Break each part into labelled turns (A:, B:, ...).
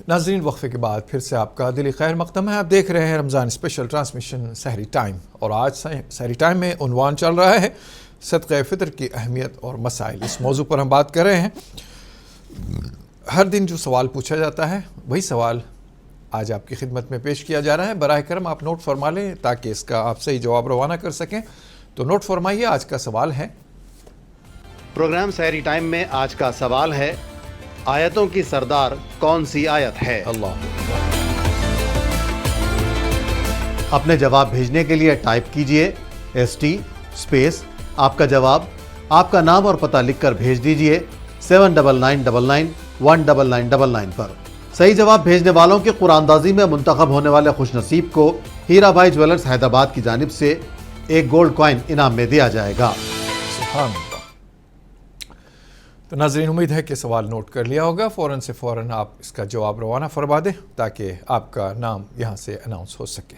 A: ناظرین وقفے کے بعد پھر سے آپ کا دلی خیر مقدم ہے. آپ دیکھ رہے ہیں رمضان اسپیشل ٹرانسمیشن سحری ٹائم, اور آج سحری ٹائم میں عنوان چل رہا ہے صدقہ فطر کی اہمیت اور مسائل. اس موضوع پر ہم بات کر رہے ہیں. ہر دن جو سوال پوچھا جاتا ہے وہی سوال آج آپ کی خدمت میں پیش کیا جا رہا ہے. براہ کرم آپ نوٹ فرما لیں تاکہ اس کا آپ صحیح جواب روانہ کر سکیں. تو نوٹ فرمائیے, آج کا سوال ہے.
B: پروگرام سحری ٹائم میں آج کا سوال ہے, آیتوں کی سردار کون سی آیت ہے؟
A: اللہ
B: اپنے جواب بھیجنے کے لیے ٹائپ کیجئے ST اسپیس آپ کا جواب, آپ کا نام اور پتہ لکھ کر بھیج دیجئے 7999199999 پر. صحیح جواب بھیجنے والوں کی قرآن اندازی میں منتخب ہونے والے خوش نصیب کو ہیرا بھائی جویلرز حیدرآباد کی جانب سے ایک گولڈ کوائن انعام میں دیا جائے گا.
A: سبحان اللہ. تو ناظرین امید ہے کہ سوال نوٹ کر لیا ہوگا. فوراً سے فوراً آپ اس کا جواب روانہ فرما دیں تاکہ آپ کا نام یہاں سے اناؤنس ہو سکے.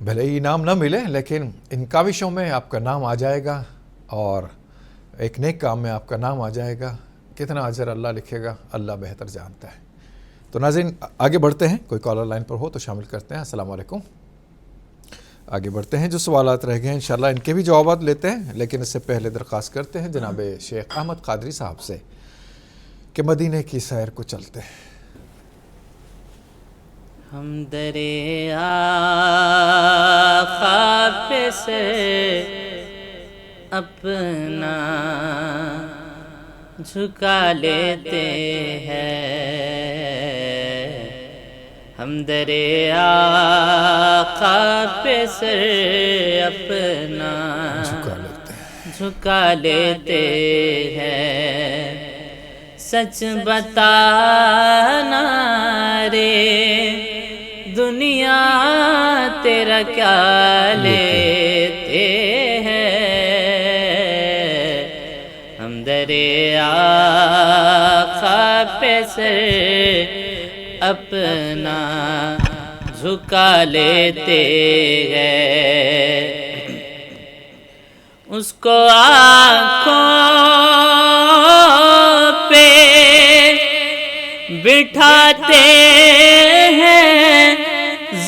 A: بھلے ہی نام نہ ملے لیکن ان کاوشوں میں آپ کا نام آ جائے گا اور ایک نیک کام میں آپ کا نام آ جائے گا. کتنا اجر اللہ لکھے گا اللہ بہتر جانتا ہے. تو ناظرین آگے بڑھتے ہیں. کوئی کالر لائن پر ہو تو شامل کرتے ہیں. السلام علیکم. آگے بڑھتے ہیں. جو سوالات رہ گئے ہیں انشاءاللہ ان کے بھی جوابات لیتے ہیں, لیکن اس سے پہلے درخواست کرتے ہیں جناب شیخ احمد قادری صاحب سے کہ مدینے کی سیر کو چلتے ہیں.
C: ہم درے آقا پہ سے اپنا جھکا لیتے ہیں, ہم درے آقا پہ سر اپنا جھکا لیتے ہیں. سچ بتانا رے دنیا تیرا کیا لیتے ہیں, ہم درے آقا پہ سر اپنا جھکا لیتے ہیں. اس کو آنکھوں پہ بٹھاتے ہیں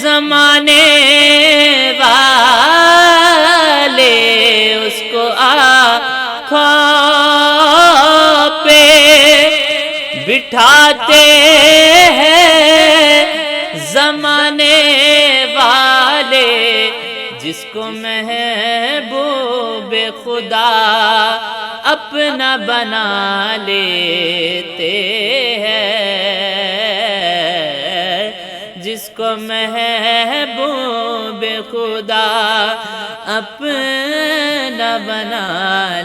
C: زمانے والے, اس کو آنکھوں پہ بٹھاتے ہیں زمانے والے, جس کو محبوب خدا اپنا بنا لیتے ہیں, جس کو محبوب خدا اپنا بنا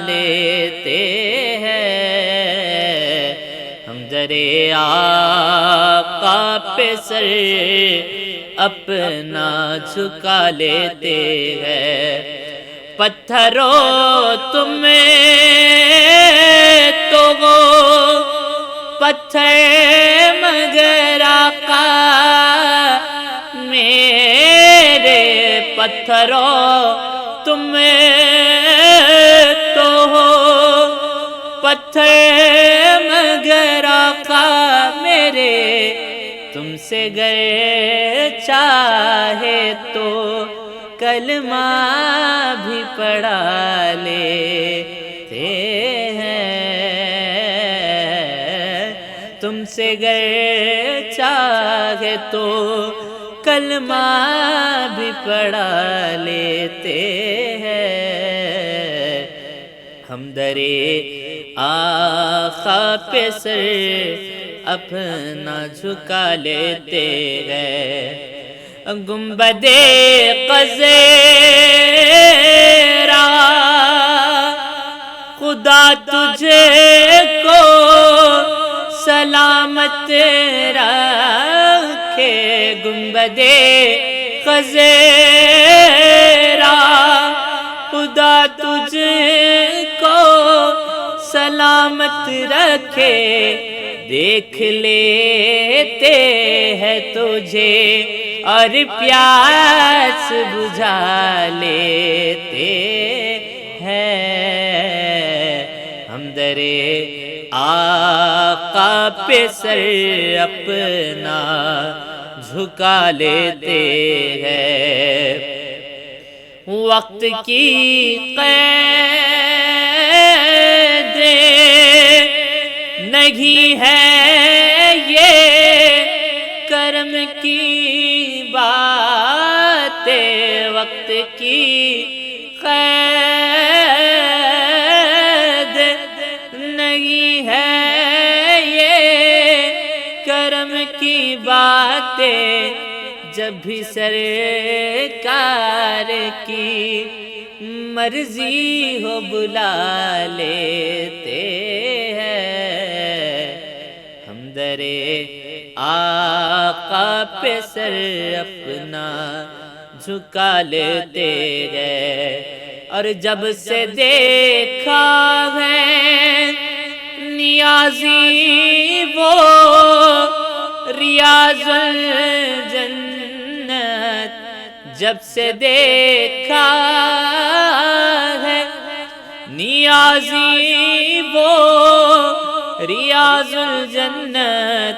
C: لیتے ہیں. ہم درے آقا پہ سر اپنا جھکا لیتے ہیں. پتھروں تمہیں تو وہ پتھر مگر آقا میرے, پتھروں تمہیں تو ہو پتھر مگر آقا میرے, تم سے گر چاہے تو کلمہ بھی پڑھا لیتے ہیں, تم سے گر چاہے تو کلمہ بھی پڑھا لیتے ہیں. ہم درے آقا پہ سر اپنا جھکا لیتے ہیں. گنبد خضرا خدا تجھے کو سلامت رکھے, گنبد خضرا خدا تجھے کو سلامت رکھے, دیکھ لیتے ہیں تجھے اور پیاس بجھا لیتے ہیں. ہم درے آقا پہ سر اپنا جھکا لیتے ہیں، وقت کی قید نہیں ہے یہ کرم کی باتیں، وقت کی قید نہیں ہے یہ کرم کی باتیں، جب بھی سرکار کی مرضی ہو بلا لیتے ہیں، ہم درے آقا پہ سر اپنا جھکا لیتے گئے، اور جب سے دیکھا ہے نیازی وہ ریاض الجنت، جب سے دیکھا ہے نیازی وہ ریاض الجنت،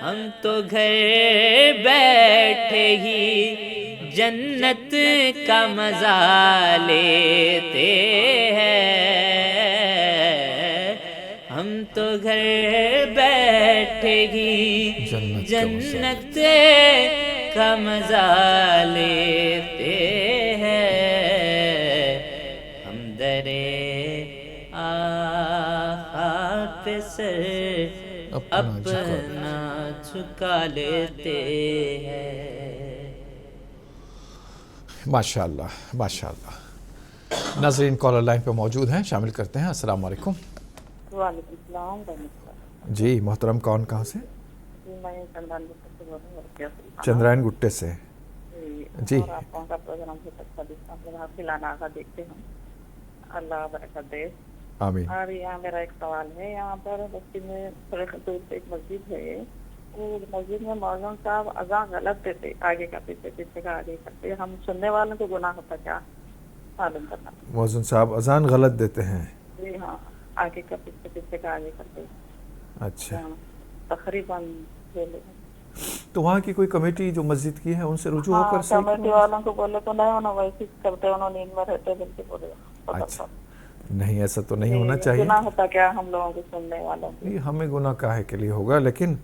C: ہم تو گھر بیٹھے ہی جنت کا مزہ لیتے ہیں، ہم تو گھر بیٹھے ہی جنت کا مزہ لیتے ہیں، ہم درے آقا پہ سر اپنا جھکا لیتے ہیں۔
A: ماشاءاللہ ماشاءاللہ۔ ناظرین کالر لائن پہ موجود ہیں، شامل کرتے ہیں۔ السلام علیکم۔
D: وعلیکم السلام ورحمۃ اللہ۔
A: جی محترم، کون کہاں سے؟
D: میں چندرائن گٹے سے بول رہی ہوں۔
A: چندرائن گٹے سے جی۔
D: اور آپ کا پروگرام بہت اچھا دیکھتا ہوں، فلانا کا دیکھتے ہیں، اللہ برکت دے۔
A: آمین۔
D: اور یہاں میرا ایک سوال ہے، یہاں پر بستی میں تھوڑے دور سے ایک مسجد ہے، وہ مسجد میں مولوی صاحب اذان غلط دیتے، آگے کا پیچھے، پیچھے کا آگے کرتے، ہم سننے والوں کو گناہ ہوتا کیا معلوم کرنا؟
A: مؤذن صاحب اذان غلط دیتے ہیں؟
D: جی ہاں، آگے کا پیچھے، پیچھے کا آگے کرتے،
A: اچھا۔
D: تقریباً
A: تو وہاں کی کوئی کمیٹی جو مسجد کی ہے ان سے رجوع ہو کر
D: کمیٹی والوں کو بولے تو نہیں، انہوں ویسے کرتے، انہوں نیند میں رہتے، بلکہ بولے
A: اچھا نہیں، ایسا تو نہیں ہونا چاہیے۔
D: گناہ ہوتا کیا ہم لوگوں کو سننے والوں کو؟
A: ہمیں گناہ کاہے کے لیے ہوگا، لیکن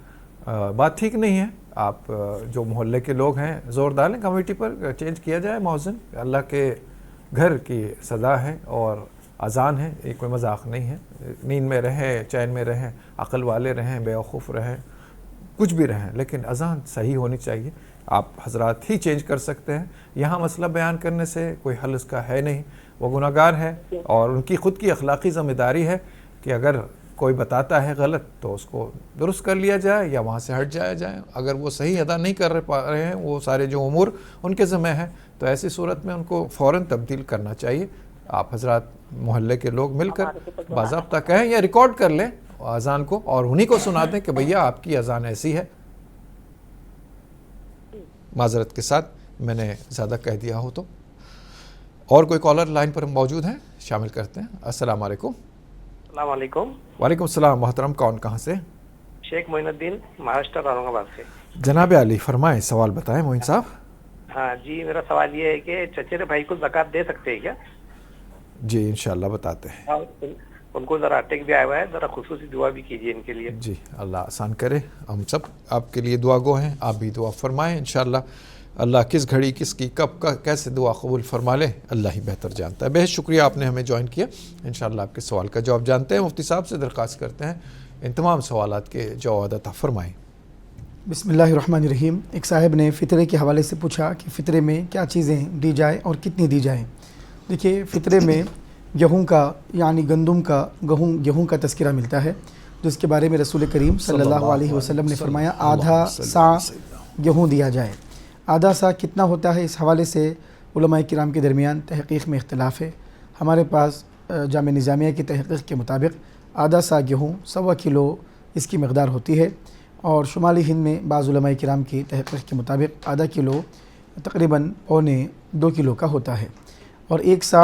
A: بات ٹھیک نہیں ہے۔ آپ جو محلے کے لوگ ہیں زور ڈالیں کمیٹی پر، چینج کیا جائے مؤذن۔ اللہ کے گھر کی صدا ہے اور اذان ہے، یہ کوئی مذاق نہیں ہے۔ نیند میں رہیں، چین میں رہیں، عقل والے رہیں، بیوقوف رہیں، کچھ بھی رہیں، لیکن اذان صحیح ہونی چاہیے۔ آپ حضرات ہی چینج کر سکتے ہیں، یہاں مسئلہ بیان کرنے سے کوئی حل اس کا ہے نہیں۔ وہ گناہگار ہے اور ان کی خود کی اخلاقی ذمہ داری ہے کہ اگر کوئی بتاتا ہے غلط تو اس کو درست کر لیا جائے یا وہاں سے ہٹ جایا جائے۔ اگر وہ صحیح ادا نہیں کر پا رہے ہیں، وہ سارے جو امور ان کے ذمہ ہیں، تو ایسی صورت میں ان کو فوراً تبدیل کرنا چاہیے۔ آپ حضرات محلے کے لوگ مل کر باضابطہ کہیں یا ریکارڈ کر لیں اذان کو اور انہی کو سنا دیں کہ بھیا آپ کی اذان ایسی ہے۔ معذرت کے ساتھ میں نے زیادہ کہہ دیا ہو تو۔ اور کوئی کالر لائن پر موجود ہیں، شامل کرتے ہیں۔ السلام علیکم۔
E: السلام علیکم۔
A: وعلیکم السلام۔ محترم کون کہاں سے؟
E: شیخ معین الدین، مہاراشٹر، اورنگ آباد سے۔
A: جناب علی فرمائیں، سوال بتائیں معین صاحب۔
E: ہاں جی، میرا سوال یہ ہے کہ چچیرے بھائی کو زکوٰۃ دے سکتے ہیں کیا؟
A: جی انشاءاللہ بتاتے ہیں۔
E: ان کو ذرا اٹیک بھی آیا ہوا ہے، ذرا خصوصی دعا بھی کیجیے ان کے لیے۔
A: جی اللہ آسان کرے، ہم سب آپ کے لیے دعا گو ہیں، آپ بھی دعا فرمائیں انشاءاللہ۔ اللہ کس گھڑی، کس کی، کب کا کیسے دعا قبول فرما لے اللہ ہی بہتر جانتا ہے۔ بہت شکریہ آپ نے ہمیں جوائن کیا۔ انشاءاللہ آپ کے سوال کا جواب جانتے ہیں۔ مفتی صاحب سے درخواست کرتے ہیں ان تمام سوالات کے جواب عطا فرمائیں۔
F: بسم اللہ الرحمن الرحیم۔ ایک صاحب نے فطرے کے حوالے سے پوچھا کہ فطرے میں کیا چیزیں دی جائے اور کتنی دی جائیں۔ دیکھیے فطرے میں گیہوں کا یعنی گندم کا گیہوں کا تذکرہ ملتا ہے، جس کے بارے میں رسول کریم صلی اللہ علیہ وسلم نے فرمایا آدھا سا گیہوں دیا جائے۔ آدھا سا کتنا ہوتا ہے، اس حوالے سے علماء کرام کے درمیان تحقیق میں اختلاف ہے۔ ہمارے پاس جامع نظامیہ کی تحقیق کے مطابق آدھا سا گیہوں 1.25 کلو اس کی مقدار ہوتی ہے، اور شمالی ہند میں بعض علماء کرام کی تحقیق کے مطابق آدھا کلو تقریباً 1.25 کلو کا ہوتا ہے، اور ایک سا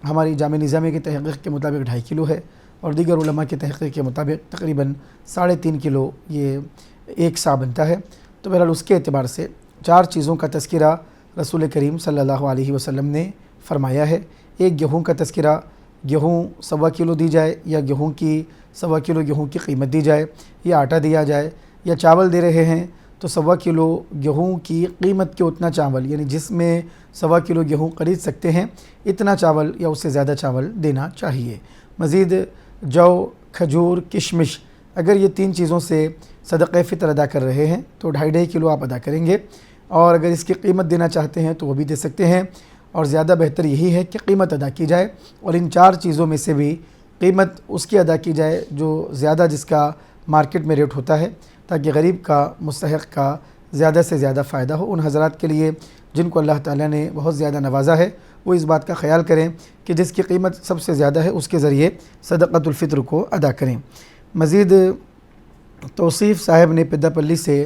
F: ہماری جامع نظامیہ کی تحقیق کے مطابق 2.5 کلو ہے، اور دیگر علماء کی تحقیق کے مطابق تقریباً 3.5 کلو یہ ایک سا بنتا ہے۔ تو بہرحال اس کے اعتبار سے 4 چیزوں کا تذکرہ رسول کریم صلی اللہ علیہ وسلم نے فرمایا ہے۔ ایک گیہوں کا تذکرہ، گیہوں 1.25 کلو دی جائے، یا گیہوں کی 1.25 کلو گیہوں کی قیمت دی جائے، یا آٹا دیا جائے، یا چاول دے رہے ہیں تو 1.25 کلو گیہوں کی قیمت کے اتنا چاول، یعنی جس میں 1.25 کلو گیہوں خرید سکتے ہیں اتنا چاول یا اس سے زیادہ چاول دینا چاہیے۔ مزید جو، کھجور، کشمش، اگر یہ 3 چیزوں سے صدقہ فطر ادا کر رہے ہیں تو 2.5 کلو آپ ادا کریں گے، اور اگر اس کی قیمت دینا چاہتے ہیں تو وہ بھی دے سکتے ہیں، اور زیادہ بہتر یہی ہے کہ قیمت ادا کی جائے، اور ان 4 چیزوں میں سے بھی قیمت اس کی ادا کی جائے جو زیادہ جس کا مارکیٹ میں ریٹ ہوتا ہے، تاکہ غریب کا، مستحق کا زیادہ سے زیادہ فائدہ ہو۔ ان حضرات کے لیے جن کو اللہ تعالیٰ نے بہت زیادہ نوازا ہے وہ اس بات کا خیال کریں کہ جس کی قیمت سب سے زیادہ ہے اس کے ذریعے صدقۃ الفطر کو ادا کریں۔ مزید توصیف صاحب نے پدہ پلی سے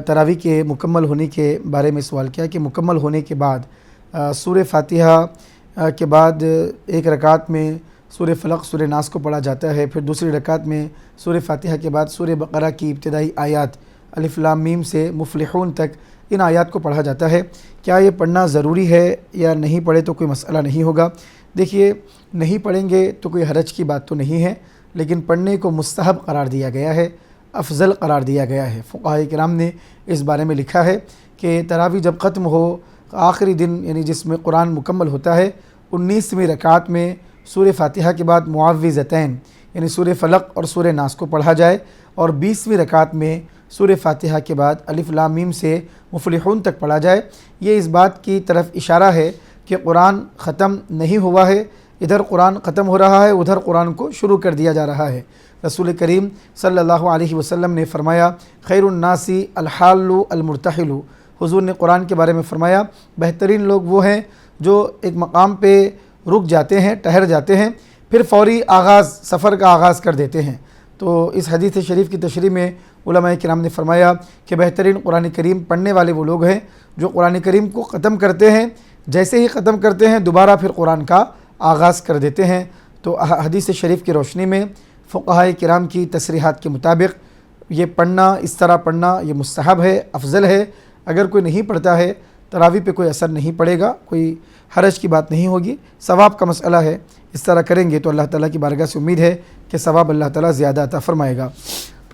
F: تراویح کے مکمل ہونے کے بارے میں سوال کیا کہ مکمل ہونے کے بعد سورہ فاتحہ کے بعد ایک رکعت میں سورہ فلق، سورہ ناس کو پڑھا جاتا ہے، پھر دوسری رکعت میں سورہ فاتحہ کے بعد سورہ بقرہ کی ابتدائی آیات الف لام میم سے مفلحون تک ان آیات کو پڑھا جاتا ہے۔ کیا یہ پڑھنا ضروری ہے یا نہیں پڑھے تو کوئی مسئلہ نہیں ہوگا؟ دیکھیے، نہیں پڑھیں گے تو کوئی حرج کی بات تو نہیں ہے، لیکن پڑھنے کو مستحب قرار دیا گیا ہے، افضل قرار دیا گیا ہے۔ فقہاء کرام نے اس بارے میں لکھا ہے کہ تراویح جب ختم ہو، آخری دن یعنی جس میں قرآن مکمل ہوتا ہے، 19ویں رکعت میں سورہ فاتحہ کے بعد معوذتین یعنی سورہ فلق اور سورہ ناس کو پڑھا جائے، اور 20ویں رکعت میں سورہ فاتحہ کے بعد الف لام میم سے مفلحون تک پڑھا جائے۔ یہ اس بات کی طرف اشارہ ہے کہ قرآن ختم نہیں ہوا ہے، ادھر قرآن ختم ہو رہا ہے، ادھر قرآن کو شروع کر دیا جا رہا ہے۔ رسول کریم صلی اللہ علیہ وسلم نے فرمایا خیر الناس الحال المرتحل، حضور نے قرآن کے بارے میں فرمایا بہترین لوگ وہ ہیں جو ایک مقام پہ رک جاتے ہیں، ٹھہر جاتے ہیں، پھر فوری سفر کا آغاز کر دیتے ہیں۔ تو اس حدیث شریف کی تشریح میں علماء کرام نے فرمایا کہ بہترین قرآن کریم پڑھنے والے وہ لوگ ہیں جو قرآن کریم کو ختم کرتے ہیں، جیسے ہی ختم کرتے ہیں دوبارہ پھر قرآن کا آغاز کر دیتے ہیں۔ تو حدیث شریف کی روشنی میں فقہاء کرام کی تصریحات کے مطابق یہ پڑھنا، اس طرح پڑھنا یہ مستحب ہے، افضل ہے۔ اگر کوئی نہیں پڑھتا ہے، تراویح پہ کوئی اثر نہیں پڑے گا، کوئی حرج کی بات نہیں ہوگی، ثواب کا مسئلہ ہے۔ اس طرح کریں گے تو اللہ تعالیٰ کی بارگاہ سے امید ہے کہ ثواب اللہ تعالیٰ زیادہ عطا فرمائے گا۔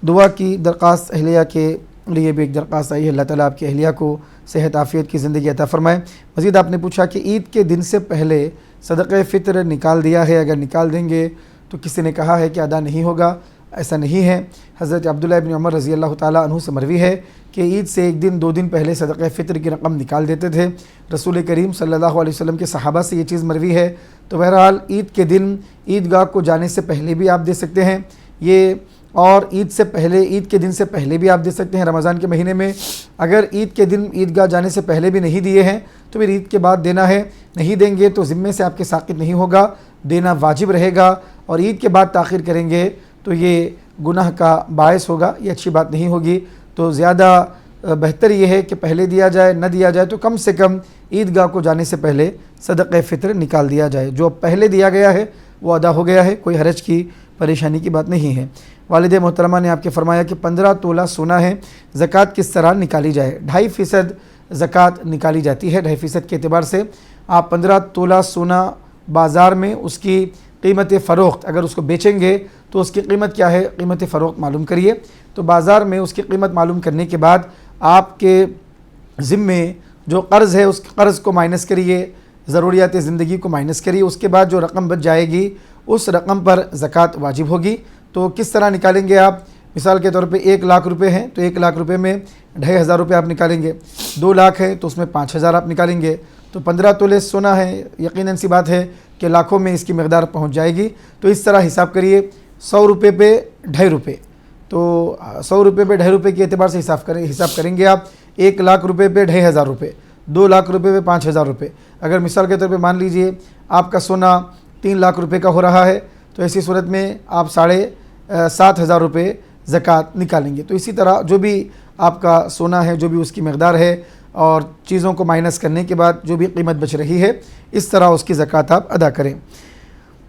F: دعا کی درخواست اہلیہ کے لیے بھی ایک درخواست آئی ہے، اللہ تعالیٰ آپ کی اہلیہ کو صحت عافیت کی زندگی عطا فرمائے۔ مزید آپ نے پوچھا کہ عید کے دن سے پہلے صدقہ فطر نکال دیا ہے، اگر نکال دیں گے تو کسی نے کہا ہے کہ ادا نہیں ہوگا، ایسا نہیں ہے۔ حضرت عبداللہ ابن عمر رضی اللہ تعالیٰ عنہ سے مروی ہے کہ عید سے 1 دن 2 دن پہلے صدقہ فطر کی رقم نکال دیتے تھے۔ رسول کریم صلی اللہ علیہ وسلم کے صحابہ سے یہ چیز مروی ہے۔ تو بہرحال عید کے دن عیدگاہ کو جانے سے پہلے بھی آپ دے سکتے ہیں یہ، اور عید سے پہلے، عید کے دن سے پہلے بھی آپ دے سکتے ہیں رمضان کے مہینے میں۔ اگر عید کے دن عیدگاہ جانے سے پہلے بھی نہیں دیے ہیں تو پھر عید کے بعد دینا ہے، نہیں دیں گے تو ذمے سے آپ کے ساقط نہیں ہوگا، دینا واجب رہے گا، اور عید کے بعد تاخیر کریں گے تو یہ گناہ کا باعث ہوگا، یہ اچھی بات نہیں ہوگی۔ تو زیادہ بہتر یہ ہے کہ پہلے دیا جائے، نہ دیا جائے تو کم سے کم عیدگاہ کو جانے سے پہلے صدقہ فطر نکال دیا جائے۔ جو پہلے دیا گیا ہے وہ ادا ہو گیا ہے، کوئی حرج کی پریشانی کی بات نہیں ہے۔ والد محترمہ نے آپ کے فرمایا کہ 15 تولہ سونا ہے، زکوٰۃ کس طرح نکالی جائے؟ 2.5% زکوٰۃ نکالی جاتی ہے، 2.5% کے اعتبار سے آپ 15 تولہ سونا بازار میں اس کی قیمت فروخت، اگر اس کو بیچیں گے تو اس کی قیمت کیا ہے، قیمت فروخت معلوم کریے۔ تو بازار میں اس کی قیمت معلوم کرنے کے بعد آپ کے ذمے جو قرض ہے اس قرض کو مائنس کریے، ضروریات زندگی کو مائنس کریے، اس کے بعد جو رقم بچ جائے گی اس رقم پر زکوٰۃ واجب ہوگی۔ تو کس طرح نکالیں گے آپ؟ مثال کے طور پہ 1 لاکھ روپے ہیں تو 1 لاکھ روپے میں 2,500 روپے آپ نکالیں گے، 2 لاکھ ہے تو اس میں 5,000 آپ نکالیں گے۔ تو 15 تولے سونا ہے، یقیناً سی بات ہے کہ لاکھوں میں اس کی مقدار پہنچ جائے گی۔ تو اس طرح حساب کریے، 100 روپے پہ 2.5 روپے، تو 100 روپے پہ 2.5 روپے کے اعتبار سے حساب کریں گے آپ۔ 1 لاکھ روپے پہ 2,500 روپے، 2 لاکھ روپے پہ 5,000 روپے۔ اگر مثال کے طور پہ مان لیجئے آپ کا سونا 3 لاکھ روپے کا ہو رہا ہے تو ایسی صورت میں آپ 7,500 روپے زکوٰۃ نکالیں گے۔ تو اسی طرح جو بھی آپ کا سونا ہے، جو بھی اس کی مقدار ہے، اور چیزوں کو مائنس کرنے کے بعد جو بھی قیمت بچ رہی ہے، اس طرح اس کی زکوٰۃ آپ ادا کریں۔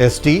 B: ST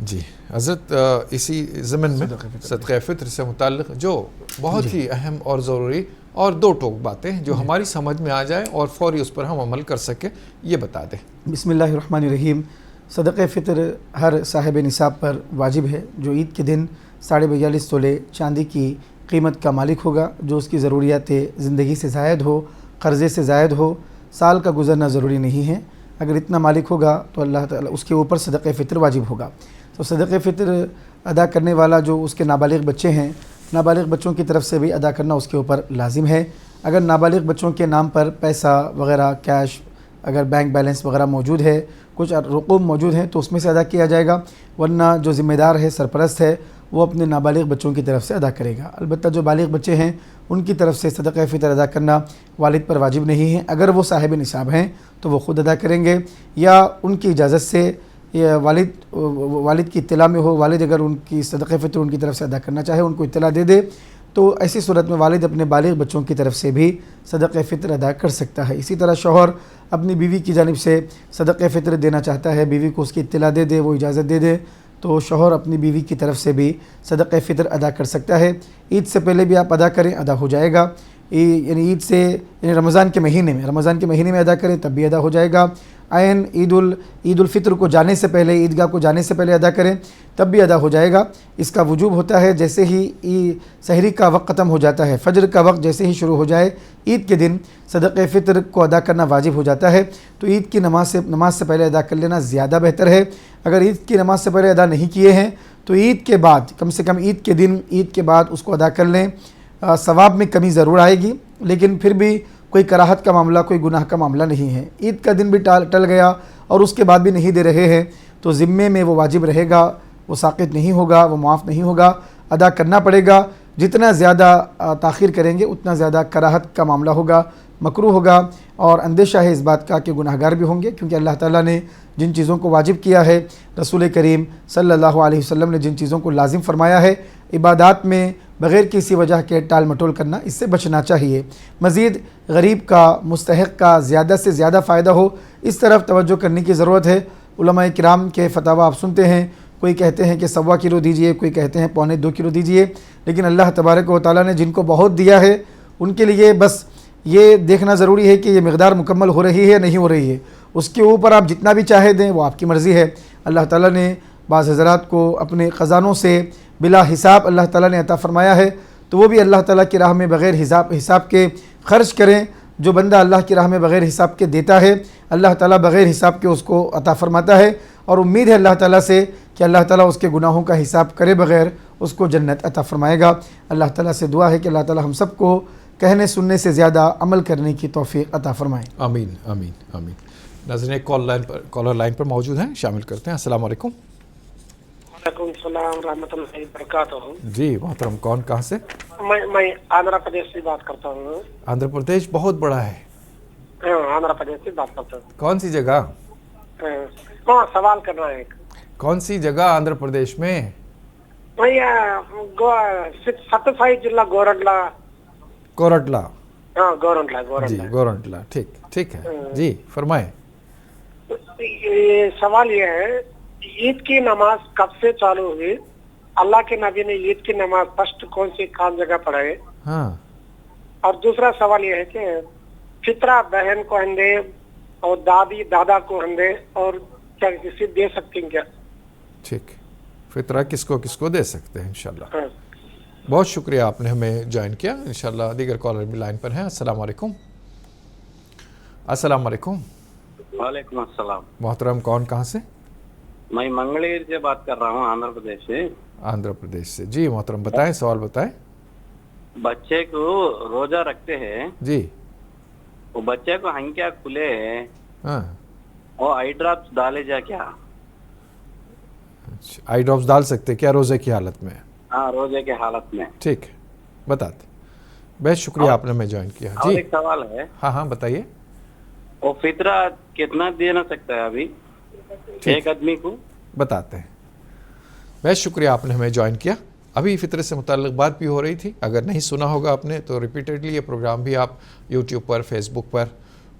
A: جی حضرت اسی ضمن میں صدقہ فطر سے متعلق جو بہت ہی اہم اور ضروری اور دو ٹوک باتیں جو ہماری سمجھ میں آ جائیں اور فوری اس پر ہم عمل کر سکیں، یہ بتا دیں۔
F: بسم اللہ الرحمن الرحیم۔ صدقہ فطر ہر صاحب نصاب پر واجب ہے جو عید کے دن 42.5 تولے چاندی کی قیمت کا مالک ہوگا، جو اس کی ضروریات زندگی سے زائد ہو، قرضے سے زائد ہو، سال کا گزرنا ضروری نہیں ہے۔ اگر اتنا مالک ہوگا تو اللہ تعالیٰ اس کے اوپر صدقہ فطر واجب ہوگا۔ تو صدقہ فطر ادا کرنے والا جو اس کے نابالغ بچے ہیں، نابالغ بچوں کی طرف سے بھی ادا کرنا اس کے اوپر لازم ہے۔ اگر نابالغ بچوں کے نام پر پیسہ وغیرہ کیش، اگر بینک بیلنس وغیرہ موجود ہے، کچھ رقوم موجود ہیں تو اس میں سے ادا کیا جائے گا، ورنہ جو ذمہ دار ہے، سرپرست ہے، وہ اپنے نابالغ بچوں کی طرف سے ادا کرے گا۔ البتہ جو بالغ بچے ہیں ان کی طرف سے صدقہ فطر ادا کرنا والد پر واجب نہیں ہے۔ اگر وہ صاحب نصاب ہیں تو وہ خود ادا کریں گے، یا ان کی اجازت سے، یا والد کی اطلاع میں ہو، والد اگر ان کی صدقہ فطر ان کی طرف سے ادا کرنا چاہے، ان کو اطلاع دے دے، تو ایسی صورت میں والد اپنے بالغ بچوں کی طرف سے بھی صدقہ فطر ادا کر سکتا ہے۔ اسی طرح شوہر اپنی بیوی کی جانب سے صدقہ فطر دینا چاہتا ہے، بیوی کو اس کی اطلاع دے دے، وہ اجازت دے دے، تو شوہر اپنی بیوی کی طرف سے بھی صدقہ فطر ادا کر سکتا ہے۔ عید سے پہلے بھی آپ ادا کریں، ادا ہو جائے گا، یعنی عید سے، یعنی رمضان کے مہینے میں ادا کریں تب بھی ادا ہو جائے گا۔ عین عید الفطر کو جانے سے پہلے، عیدگاہ کو جانے سے پہلے ادا کریں تب بھی ادا ہو جائے گا۔ اس کا وجوب ہوتا ہے جیسے ہی سحری کا وقت ختم ہو جاتا ہے، فجر کا وقت جیسے ہی شروع ہو جائے، عید کے دن صدقہ فطر کو ادا کرنا واجب ہو جاتا ہے۔ تو عید کی نماز سے پہلے ادا کر لینا زیادہ بہتر ہے۔ اگر عید کی نماز سے پہلے ادا نہیں کیے ہیں تو عید کے بعد، کم سے کم عید کے دن، عید کے بعد اس کو ادا کر لیں۔ ثواب میں کمی ضرور آئے گی، لیکن پھر بھی کوئی کراہت کا معاملہ، کوئی گناہ کا معاملہ نہیں ہے۔ عید کا دن بھی ٹل گیا اور اس کے بعد بھی نہیں دے رہے ہیں تو ذمے میں وہ واجب رہے گا، وہ ساقط نہیں ہوگا، وہ معاف نہیں ہوگا، ادا کرنا پڑے گا۔ جتنا زیادہ تاخیر کریں گے اتنا زیادہ کراہت کا معاملہ ہوگا، مکروہ ہوگا، اور اندیشہ ہے اس بات کا کہ گناہگار بھی ہوں گے، کیونکہ اللہ تعالیٰ نے جن چیزوں کو واجب کیا ہے، رسول کریم صلی اللہ علیہ وسلم نے جن چیزوں کو لازم فرمایا ہے، عبادات میں بغیر کسی وجہ کے ٹال مٹول کرنا، اس سے بچنا چاہیے۔ مزید غریب کا، مستحق کا زیادہ سے زیادہ فائدہ ہو، اس طرف توجہ کرنے کی ضرورت ہے۔ علماء کرام کے فتاویٰ آپ سنتے ہیں، کوئی کہتے ہیں کہ 1.25 کلو دیجئے، کوئی کہتے ہیں 1.25 کلو دیجئے، لیکن اللہ تبارک و تعالیٰ نے جن کو بہت دیا ہے ان کے لیے بس یہ دیکھنا ضروری ہے کہ یہ مقدار مکمل ہو رہی ہے نہیں ہو رہی ہے، اس کے اوپر آپ جتنا بھی چاہے دیں، وہ آپ کی مرضی ہے۔ اللہ تعالیٰ نے بعض حضرات کو اپنے خزانوں سے بلا حساب اللہ تعالیٰ نے عطا فرمایا ہے، تو وہ بھی اللہ تعالیٰ کی راہ میں بغیر حساب کے خرچ کریں۔ جو بندہ اللہ کی راہ میں بغیر حساب کے دیتا ہے، اللہ تعالیٰ بغیر حساب کے اس کو عطا فرماتا ہے، اور امید ہے اللہ تعالیٰ سے کہ اللہ تعالیٰ اس کے گناہوں کا حساب کرے بغیر اس کو جنت عطا فرمائے گا۔ اللہ تعالیٰ سے دعا ہے کہ اللہ تعالیٰ ہم سب کو کہنے سننے سے زیادہ عمل کرنے کی توفیق عطا فرمائے۔
A: آمین آمین آمین۔ ناظرین ایک کالر لائن پر موجود ہیں، شامل کرتے ہیں۔ السلام علیکم۔
G: وعلیکم السلام ورحمۃ اللہ وبرکاتہ۔
A: جی محترم، کون کہاں سے؟
G: میں آندھرا پردیش سے بات کرتا ہوں۔
A: آندھرا پردیش بہت بڑا ہے۔
G: ہاں، آندھرا پردیش سے بات کرتا ہوں۔
A: کون سی جگہ؟
G: ہاں، سوال کرنا ہے۔
A: کون سی جگہ آندھرا پردیش میں؟
G: ستسائی ضلع گورنٹلا۔
A: کورٹلا؟
G: ہاں، گورنٹلا۔
A: جی گورنٹلا، ٹھیک ہے جی، فرمائیں۔
G: یہ سوال یہ ہے، عید کی نماز کب سے چالو ہوئی؟ اللہ کے نبی نے عید کی نماز فرسٹ کون سی کام جگہ پڑھائے؟
A: ہاں۔
G: اور دوسرا سوال یہ ہے کہ فطرہ بہن کو ہندے اور دادی دادا کو ہندے، اور کیا کسی دے سکتے ہیں کیا؟
A: ٹھیک، فطرہ کس کو دے سکتے ہیں انشاءاللہ۔
G: ہاں۔
A: بہت شکریہ آپ نے ہمیں جوائن کیا۔ انشاءاللہ دیگر کالر بھی لائن پر ہیں۔ السلام علیکم۔ السلام علیکم۔
H: وعلیکم السلام۔
A: محترم، کون کہاں سے؟
H: میں منگلیر سے بات کر رہا ہوں، آندھرا پردیش سے۔
A: آندھرا پردیش سے، جی محترم بتائیں، سوال بتائیں۔
H: بچے کو روزہ رکھتے ہیں،
A: جی۔
H: وہ بچے کو ہنکیا کھلے ہیں،
A: ہاں۔
H: وہ آئی ڈراپس ڈالے جا کیا؟
A: آئی ڈراپس ڈال سکتے کیا روزے کی حالت میں؟
H: ہاں، روزے کے حالت میں۔
A: ٹھیک ہے، بتاتے۔ بہت شکریہ آپ نے ہمیں جوائن کیا۔
H: اور
A: جی
H: ایک سوال ہے،
A: ہاں بتائیے۔
H: وہ فطرہ کتنا دینا سکتا ہے ابھی ایک آدمی کو؟
A: بتاتے ہیں۔ بہت شکریہ آپ نے ہمیں جوائن کیا۔ ابھی فطرے سے متعلق بات بھی ہو رہی تھی، اگر نہیں سنا ہوگا آپ نے تو ریپیٹیڈلی یہ پروگرام بھی آپ یوٹیوب پر، فیس بک پر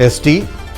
B: ST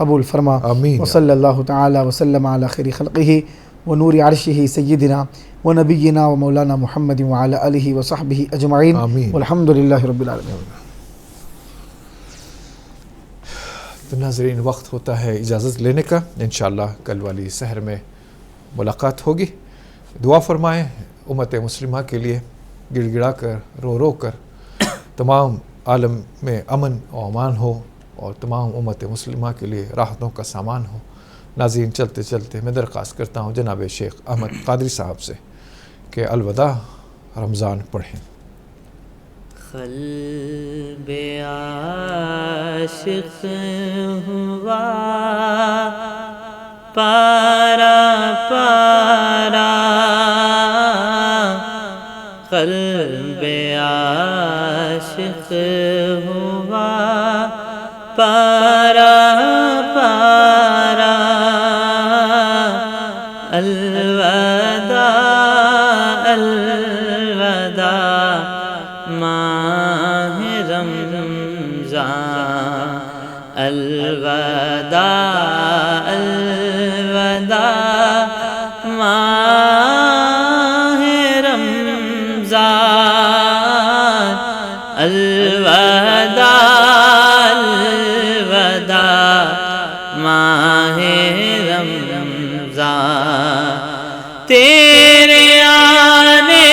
F: قبول فرما.
A: آمین.
F: وصلی اللہ تعالی وسلم علی خیر خلقہ ونور عرشہ سیدنا ونبینا ومولانا محمد وعلی آلہ وصحبہ اجمعین.
A: آمین.
F: والحمد للہ رب العالمین.
A: تو ناظرین وقت ہوتا ہے اجازت لینے کا. انشاءاللہ کل والی سحر میں ملاقات ہوگی. دعا فرمائیں امت مسلمہ کے لیے. گڑ گڑا کر رو رو کر تمام عالم میں امن و امان ہو اور تمام امت مسلمہ کے لیے راحتوں کا سامان ہو. ناظرین چلتے چلتے میں درخواست کرتا ہوں جناب شیخ احمد قادری صاحب سے کہ الوداع رمضان پڑھیں.
C: قلب عاشق ہوا پارا پارا، قلب عاشق ہوا پارا پارا، الوداع الوداع ماہ رمضان، الوداع الوداع ماہ رمضان، الوداع الوداع ماہ رمضان. تیرے آنے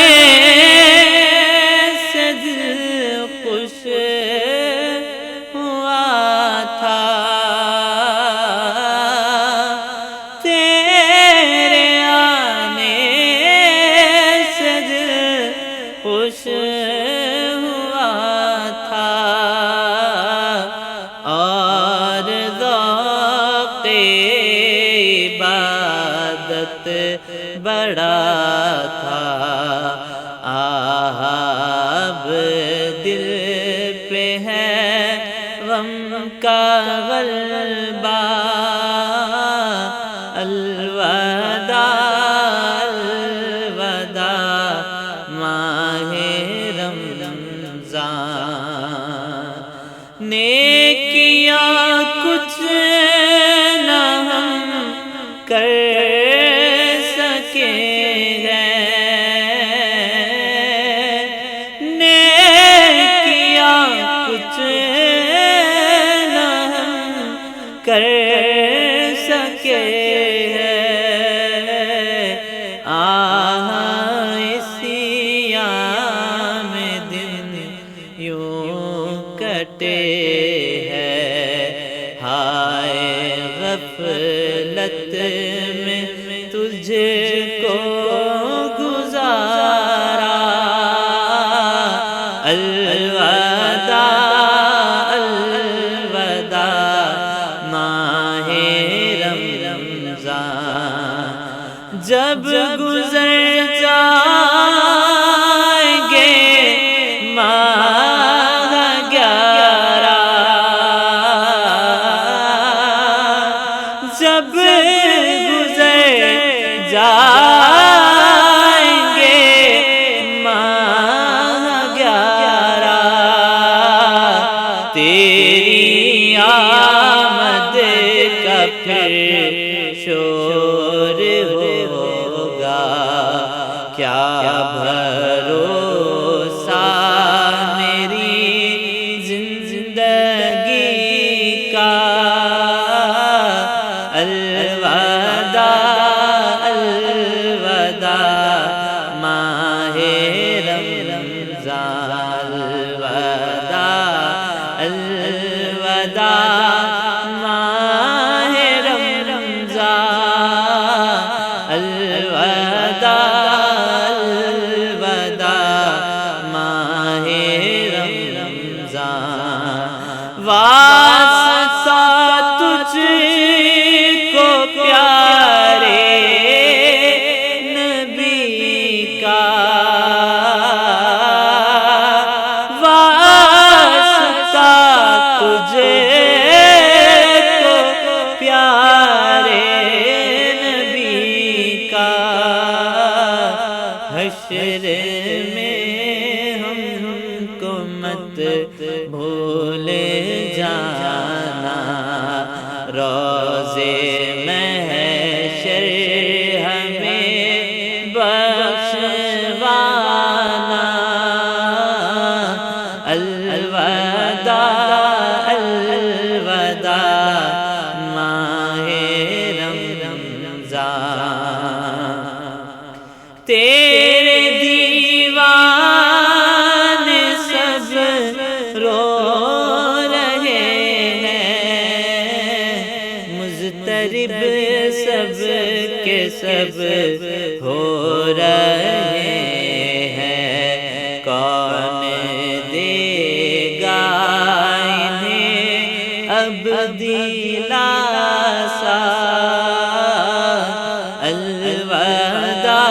C: سے دل خوش ہوا تھا، تیرے آنے سے دل خوش ہوا تھا، اور ذوق عبادت بڑا تھا. اب دل پہ ہے غم کا غلبہ، الوداع الوداع ماہ رمضان. نیکیاں کچھ نہ ہم کر سکیں گے، نیکیاں کچھ نہ ہم کر سکیں گے، اسی ایام دن یوں کٹے ہیں، ہائے غفلت میں تجھ کو گزارا، الوداع الوداع ماہ رمضان. جب گزر جائیں گے ماہ 11، جب گزر جائیں گے ماہ 11، تیری آمد کا پھر شور ہوگا، کیا بھروسہ میری زندگی کا، الوداع الوداع ماہ رمضان، الوداع الوداع ماہ رمضان، الوداع الوداع ماہ رمضان. واسطہ تجھ کو پیارے نبی کا، واسطہ تجھ کو پیارے نبی کا، حشر میں ہم کو مت بھول جانا، تیرے دیوان سب رو رہے ہیں، مضطرب سب کے سب ہو رہے ہیں، کون دے گا انہیں اب دلاسا؟ الوداع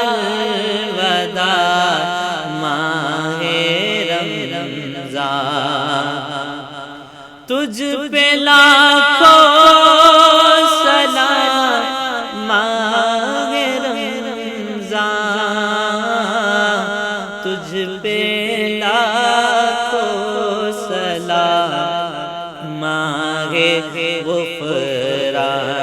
C: الوداع ماہ رمضان، تجھ پہ لاکھوں سلام ماہ رمضان، تجھ پہ لاکھوں سلام ماہ غفران۔